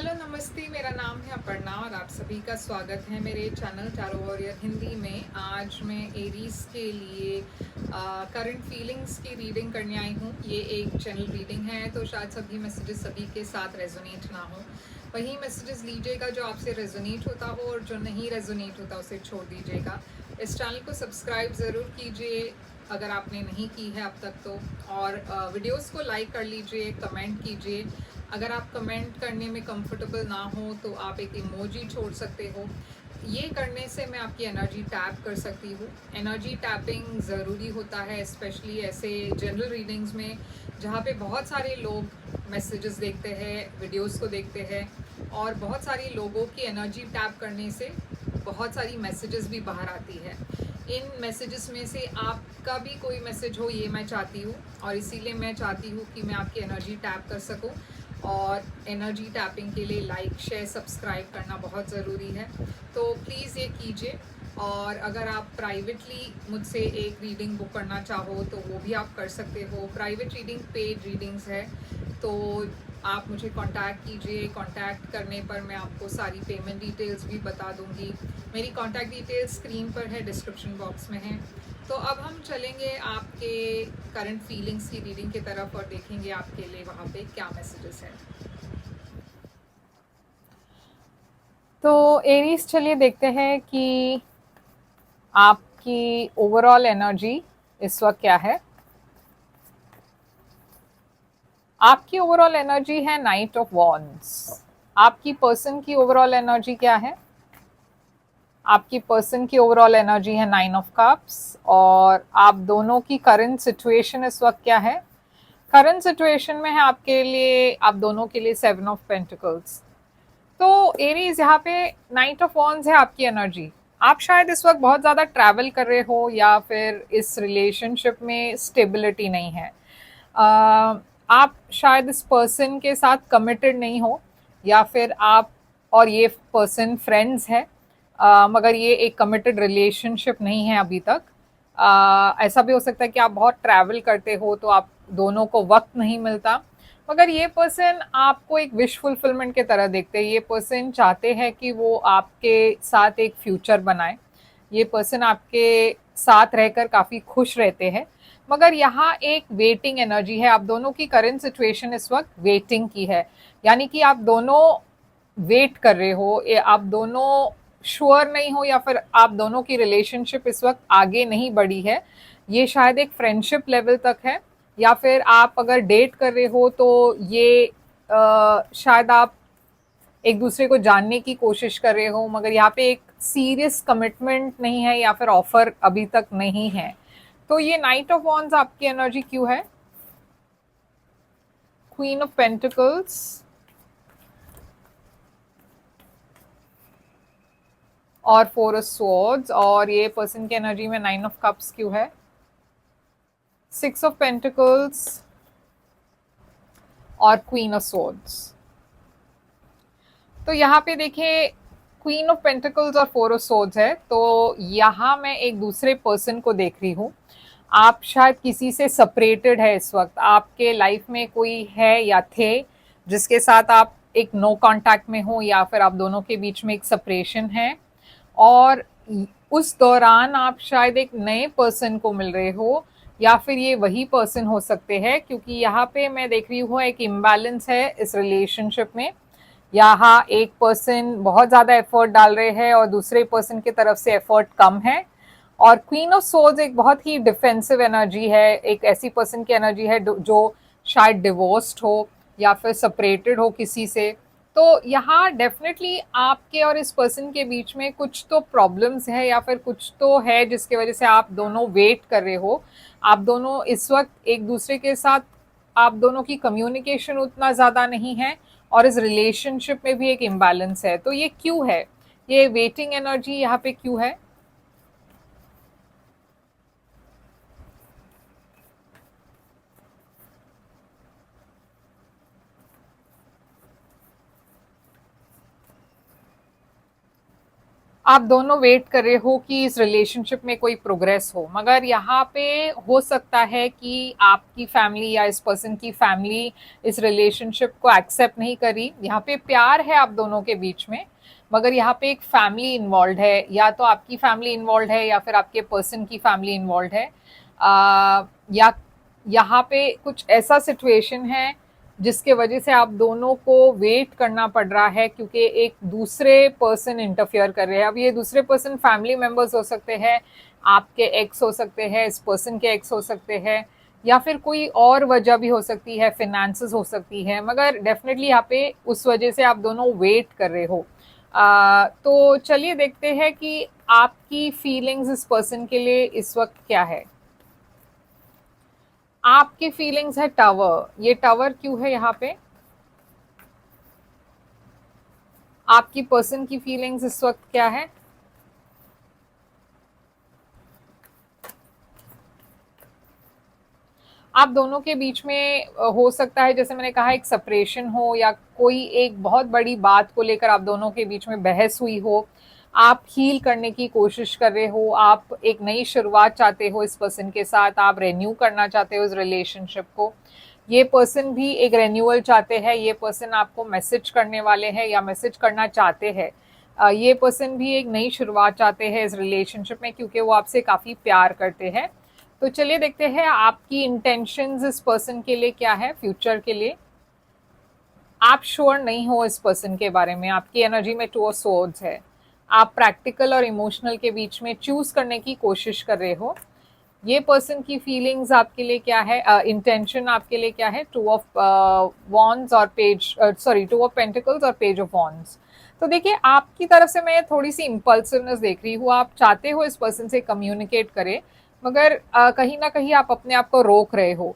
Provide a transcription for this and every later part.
Hello नमस्ते, मेरा नाम है अपर्णा और आप सभी का स्वागत है मेरे चैनल टैरो वॉरियर हिंदी में। आज मैं एरीज के लिए करंट फीलिंग्स की रीडिंग करने आई हूँ। ये एक चैनल रीडिंग है तो शायद सभी मैसेजेस सभी के साथ रेजोनेट ना हो। वही मैसेजेस लीजिएगा जो आपसे रेजोनेट होता हो और जो नहीं रेजोनेट होता उसे छोड़ दीजिएगा। इस चैनल को सब्सक्राइब ज़रूर कीजिए अगर आपने नहीं की है अब तक तो, और वीडियोस को लाइक कर लीजिए, कमेंट कीजिए। अगर आप कमेंट करने में कंफर्टेबल ना हो तो आप एक इमोजी छोड़ सकते हो। ये करने से मैं आपकी एनर्जी टैप कर सकती हूँ। एनर्जी टैपिंग ज़रूरी होता है, स्पेशली ऐसे जनरल रीडिंग्स में जहाँ पे बहुत सारे लोग मैसेजेस देखते हैं, वीडियोस को देखते हैं, और बहुत सारे लोगों की एनर्जी टैप करने से बहुत सारी मैसेजेस भी बाहर आती है। इन मैसेजेस में से आपका भी कोई मैसेज हो, ये मैं चाहती हूँ, और इसीलिए मैं चाहती हूँ कि मैं आपकी एनर्जी टैप कर सकूँ। और एनर्जी टैपिंग के लिए लाइक, शेयर, सब्सक्राइब करना बहुत ज़रूरी है, तो प्लीज़ ये कीजिए। और अगर आप प्राइवेटली मुझसे एक रीडिंग बुक करना चाहो तो वो भी आप कर सकते हो। प्राइवेट रीडिंग पेड रीडिंग्स है, तो आप मुझे कांटेक्ट कीजिए। कांटेक्ट करने पर मैं आपको सारी पेमेंट डिटेल्स भी बता दूंगी। मेरी कांटेक्ट डिटेल्स स्क्रीन पर है, डिस्क्रिप्शन बॉक्स में है। तो अब हम चलेंगे आपके करंट फीलिंग्स की रीडिंग की तरफ और देखेंगे आपके लिए वहाँ पे क्या मैसेजेस हैं। तो एरीज, चलिए देखते हैं कि आपकी ओवरऑल एनर्जी इस वक्त क्या है। आपकी ओवरऑल एनर्जी है नाइट ऑफ वॉन्ड्स। आपकी पर्सन की ओवरऑल एनर्जी क्या है? आपकी पर्सन की ओवरऑल एनर्जी है 9 ऑफ कप्स। और आप दोनों की करंट सिचुएशन इस वक्त क्या है? करंट सिचुएशन में है आपके लिए, आप दोनों के लिए 7 ऑफ पेंटिकल्स। तो एरीज, यहाँ पे नाइट ऑफ वॉन्ड्स है आपकी एनर्जी। आप शायद इस वक्त बहुत ज़्यादा ट्रैवल कर रहे हो, या फिर इस रिलेशनशिप में स्टेबिलिटी नहीं है। आप शायद इस पर्सन के साथ कमिटेड नहीं हो, या फिर आप और ये पर्सन फ्रेंड्स है, मगर ये एक कमिटेड रिलेशनशिप नहीं है अभी तक। ऐसा भी हो सकता है कि आप बहुत ट्रैवल करते हो तो आप दोनों को वक्त नहीं मिलता, मगर ये पर्सन आपको एक विश फुलफिलमेंट के तरह देखते हैं। ये पर्सन चाहते हैं कि वो आपके साथ एक फ्यूचर बनाए। ये पर्सन आपके साथ रहकर काफ़ी खुश रहते हैं, मगर यहाँ एक वेटिंग एनर्जी है। आप दोनों की करंट सिचुएशन इस वक्त वेटिंग की है, यानी कि आप दोनों वेट कर रहे हो, आप दोनों श्योर नहीं हो, या फिर आप दोनों की रिलेशनशिप इस वक्त आगे नहीं बढ़ी है। ये शायद एक फ्रेंडशिप लेवल तक है, या फिर आप अगर डेट कर रहे हो तो ये शायद आप एक दूसरे को जानने की कोशिश कर रहे हो, मगर यहाँ पे एक सीरियस कमिटमेंट नहीं है, या फिर ऑफर अभी तक नहीं है। तो ये नाइट ऑफ वॉन्ड्स आपकी एनर्जी क्यों है? क्वीन ऑफ पेंटिकल्स और 4 ऑफ स्वॉर्ड्स, और ये पर्सन की एनर्जी में 9 ऑफ कप्स क्यों है? 6 ऑफ पेंटिकल्स और क्वीन ऑफ स्वॉर्ड्स। तो यहाँ पे देखिए, क्वीन ऑफ पेंटिकल्स और 4 ऑफ स्वॉर्ड्स है, तो यहाँ मैं एक दूसरे पर्सन को देख रही हूँ। आप शायद किसी से सेपरेटेड है इस वक्त। आपके लाइफ में कोई है या थे जिसके साथ आप एक नो कांटेक्ट में हो, या फिर आप दोनों के बीच में एक सेपरेशन है, और उस दौरान आप शायद एक नए पर्सन को मिल रहे हो, या फिर ये वही पर्सन हो सकते हैं, क्योंकि यहाँ पे मैं देख रही हूँ एक इम्बैलेंस है इस रिलेशनशिप में। यहाँ एक पर्सन बहुत ज़्यादा एफर्ट डाल रहे हैं और दूसरे पर्सन की तरफ से एफर्ट कम है। और क्वीन ऑफ सोल्स एक बहुत ही डिफेंसिव एनर्जी है, एक ऐसी पर्सन की एनर्जी है जो शायद डिवोर्स्ड हो या फिर सेपरेटेड हो किसी से। तो यहाँ डेफिनेटली आपके और इस पर्सन के बीच में कुछ तो प्रॉब्लम्स है, या फिर कुछ तो है जिसकी वजह से आप दोनों वेट कर रहे हो। आप दोनों इस वक्त एक दूसरे के साथ, आप दोनों की कम्युनिकेशन उतना ज़्यादा नहीं है, और इस रिलेशनशिप में भी एक इम्बैलेंस है। तो ये क्यों है? ये वेटिंग एनर्जी यहाँ पे क्यों है? आप दोनों वेट कर रहे हो कि इस रिलेशनशिप में कोई प्रोग्रेस हो, मगर यहाँ पे हो सकता है कि आपकी फैमिली या इस पर्सन की फैमिली इस रिलेशनशिप को एक्सेप्ट नहीं करी। यहाँ पे प्यार है आप दोनों के बीच में, मगर यहाँ पे एक फैमिली इन्वॉल्व है, या तो आपकी फैमिली इन्वॉल्व है या फिर आपके पर्सन की फैमिली इन्वॉल्व है। या यहाँ पे कुछ ऐसा सिचुएशन है जिसके वजह से आप दोनों को वेट करना पड़ रहा है, क्योंकि एक दूसरे पर्सन इंटरफियर कर रहे हैं। अब ये दूसरे पर्सन फैमिली मेंबर्स हो सकते हैं, आपके एक्स हो सकते हैं, इस पर्सन के एक्स हो सकते हैं, या फिर कोई और वजह भी हो सकती है, फिनेंसेस हो सकती है, मगर डेफिनेटली यहाँ पे उस वजह से आप दोनों वेट कर रहे हो। तो चलिए देखते हैं कि आपकी फीलिंग्स इस पर्सन के लिए इस वक्त क्या है। आपकी फीलिंग्स है टावर। ये टावर क्यों है यहाँ पे? आपकी पर्सन की फीलिंग्स इस वक्त क्या है? आप दोनों के बीच में हो सकता है, जैसे मैंने कहा, एक सेपरेशन हो, या कोई एक बहुत बड़ी बात को लेकर आप दोनों के बीच में बहस हुई हो। आप हील करने की कोशिश कर रहे हो, आप एक नई शुरुआत चाहते हो इस पर्सन के साथ, आप रेन्यू करना चाहते हो इस रिलेशनशिप को। ये पर्सन भी एक रेन्यूअल चाहते हैं, ये पर्सन आपको मैसेज करने वाले हैं या मैसेज करना चाहते हैं। ये पर्सन भी एक नई शुरुआत चाहते हैं इस रिलेशनशिप में, क्योंकि वो आपसे काफ़ी प्यार करते हैं। तो चलिए देखते हैं आपकी इंटेंशंस इस पर्सन के लिए क्या है फ्यूचर के लिए। आप श्योर नहीं हो इस पर्सन के बारे में, आपकी एनर्जी में टू ऑफ सोर्ड्स है। आप प्रैक्टिकल और इमोशनल के बीच में चूज करने की कोशिश कर रहे हो। ये पर्सन की फीलिंग्स आपके लिए क्या है, इंटेंशन आपके लिए क्या है? टू ऑफ वॉन्ड्स और page, sorry, two of pentacles और पेज ऑफ वॉन्ड्स। तो देखिए, आपकी तरफ से मैं थोड़ी सी इम्पल्सिवनेस देख रही हूँ। आप चाहते हो इस पर्सन से कम्युनिकेट करें, मगर कहीं ना कहीं आप अपने आप को रोक रहे हो।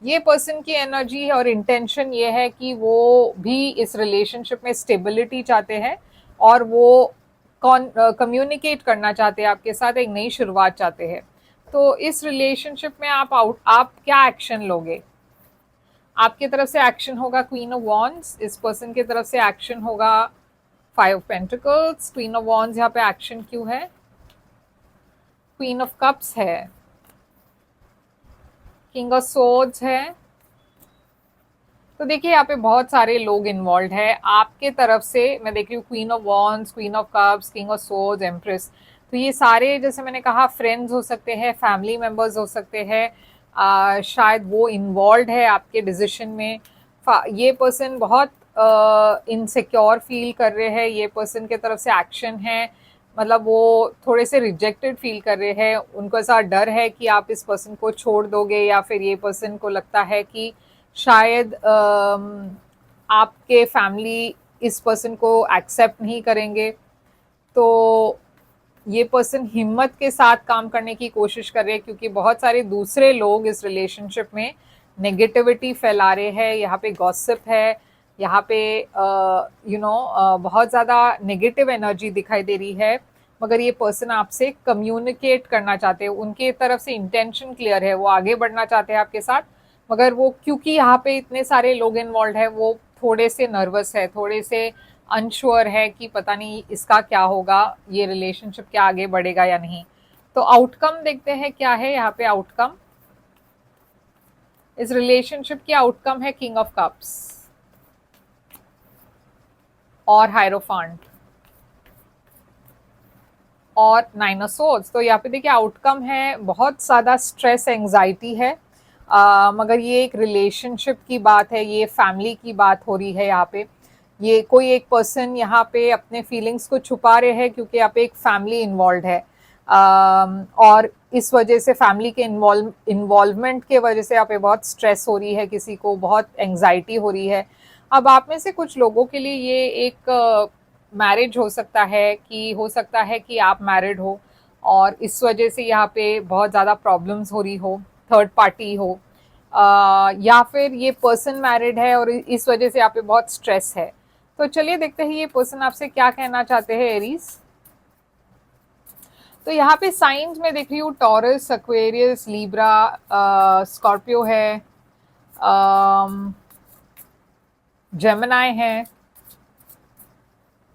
ये पर्सन की एनर्जी और इंटेंशन ये है कि वो भी इस रिलेशनशिप में स्टेबिलिटी चाहते हैं, और वो कम्युनिकेट करना चाहते हैं आपके साथ, एक नई शुरुआत चाहते हैं। तो इस रिलेशनशिप में आप क्या एक्शन लोगे? आपकी तरफ से एक्शन होगा क्वीन ऑफ वॉन्ड्स, इस पर्सन की तरफ से एक्शन होगा five of pentacles. Queen of wands यहाँ पे एक्शन क्यों है? क्वीन ऑफ कप्स है, किंग ऑफ सोर्ड्स है। तो देखिए, यहाँ पे बहुत सारे लोग इन्वॉल्व है आपके तरफ से। मैं देख रही हूँ queen of wands, queen of cups, king of swords, empress. तो ये सारे, जैसे मैंने कहा, फ्रेंड्स हो सकते हैं, फैमिली मेंबर्स हो सकते हैं। शायद वो इन्वॉल्व है आपके डिसीजन में। ये पर्सन बहुत इनसिक्योर फील कर रहे हैं। ये पर्सन के तरफ से एक्शन है, मतलब वो थोड़े से रिजेक्टेड फील कर रहे हैं। उनको ऐसा डर है कि आप इस पर्सन को छोड़ दोगे, या फिर ये पर्सन को लगता है कि शायद आपके फैमिली इस पर्सन को एक्सेप्ट नहीं करेंगे। तो ये पर्सन हिम्मत के साथ काम करने की कोशिश कर रहे हैं, क्योंकि बहुत सारे दूसरे लोग इस रिलेशनशिप में नेगेटिविटी फैला रहे हैं। यहाँ पे गॉसिप है, यहाँ पे बहुत ज़्यादा नेगेटिव एनर्जी दिखाई दे रही है। मगर ये पर्सन आपसे कम्युनिकेट करना चाहते हैं, उनके तरफ से इंटेंशन क्लियर है, वो आगे बढ़ना चाहते हैं आपके साथ। मगर वो, क्योंकि यहाँ पे इतने सारे लोग इन्वॉल्व है, वो थोड़े से नर्वस है, थोड़े से अनश्योर है कि पता नहीं इसका क्या होगा, ये रिलेशनशिप क्या आगे बढ़ेगा या नहीं। तो आउटकम देखते हैं क्या है यहाँ पे। आउटकम, इस रिलेशनशिप की आउटकम है किंग ऑफ कप्स और हायरोफांट और नाइन ऑफ सोर्ड्स। तो यहाँ पे देखिए, आउटकम है बहुत ज़्यादा स्ट्रेस, एंजाइटी है। मगर ये एक रिलेशनशिप की बात है, ये फैमिली की बात हो रही है यहाँ पे। ये कोई एक पर्सन यहाँ पे अपने फीलिंग्स को छुपा रहे हैं, क्योंकि यहाँ पे एक फैमिली इन्वॉल्व है। और इस वजह से, फैमिली के इन्वॉल्वमेंट के वजह से यहाँ पे बहुत स्ट्रेस हो रही है, किसी को बहुत एंजाइटी हो रही है। अब आप में से कुछ लोगों के लिए ये एक मैरिज हो सकता है, कि हो सकता है कि आप मैरिड हो और इस वजह से यहाँ पे बहुत ज़्यादा प्रॉब्लम्स हो रही हो, थर्ड पार्टी हो, या फिर ये पर्सन मैरिड है और इस वजह से यहाँ पे बहुत स्ट्रेस है। तो चलिए देखते हैं ये पर्सन आपसे क्या कहना चाहते हैं, एरीज। तो यहाँ पे साइंस में देख रही हूँ टॉरस, एक्वेरियस, लीब्रा, स्कॉर्पियो है, जेमिनाई है।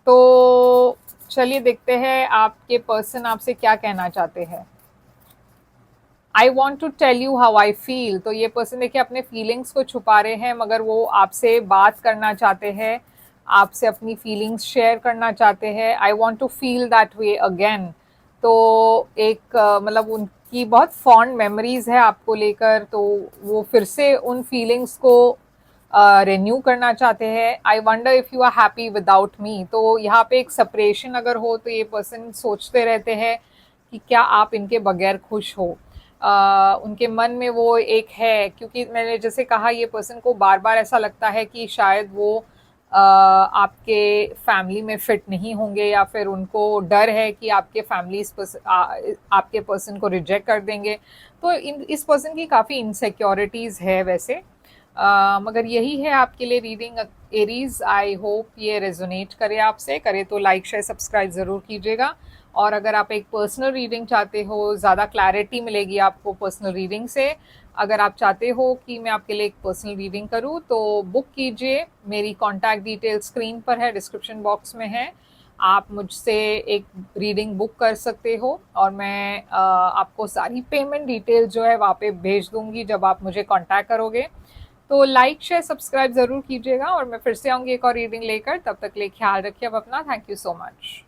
तो चलिए देखते हैं आपके पर्सन आपसे क्या कहना चाहते हैं। I want to tell you how I feel. तो ये पर्सन देखिए अपने फीलिंग्स को छुपा रहे हैं, मगर वो आपसे बात करना चाहते हैं, आपसे अपनी फीलिंग्स शेयर करना चाहते हैं। I want to feel that way again. तो एक मतलब उनकी बहुत फॉन्ड मेमोरीज है आपको लेकर, तो वो फिर से उन फीलिंग्स को रिन्यू करना चाहते हैं। I wonder if you are happy without me. तो यहाँ पे एक सेपरेशन अगर हो तो ये पर्सन सोचते रहते हैं कि क्या आप इनके बगैर खुश हो। उनके मन में वो एक है, क्योंकि मैंने जैसे कहा ये पर्सन को बार बार ऐसा लगता है कि शायद वो आपके फैमिली में फिट नहीं होंगे, या फिर उनको डर है कि आपके फैमिली आपके पर्सन को रिजेक्ट कर देंगे। तो इस पर्सन की काफ़ी इनसिक्योरिटीज़ है वैसे। मगर यही है आपके लिए रीडिंग एरीज। आई होप ये रेजोनेट करे, आपसे करे तो लाइक शेयर सब्सक्राइब ज़रूर कीजिएगा। और अगर आप एक पर्सनल रीडिंग चाहते हो, ज़्यादा क्लैरिटी मिलेगी आपको पर्सनल रीडिंग से। अगर आप चाहते हो कि मैं आपके लिए एक पर्सनल रीडिंग करूं तो बुक कीजिए। मेरी कॉन्टैक्ट डिटेल स्क्रीन पर है, डिस्क्रिप्शन बॉक्स में है। आप मुझसे एक रीडिंग बुक कर सकते हो, और मैं आपको सारी पेमेंट डिटेल जो है वहाँ पे भेज दूंगी जब आप मुझे कॉन्टैक्ट करोगे। तो लाइक शेयर सब्सक्राइब ज़रूर कीजिएगा, और मैं फिर से आऊँगी एक और रीडिंग लेकर। तब तक ले ख्याल रखिए अब अपना। Thank you so much.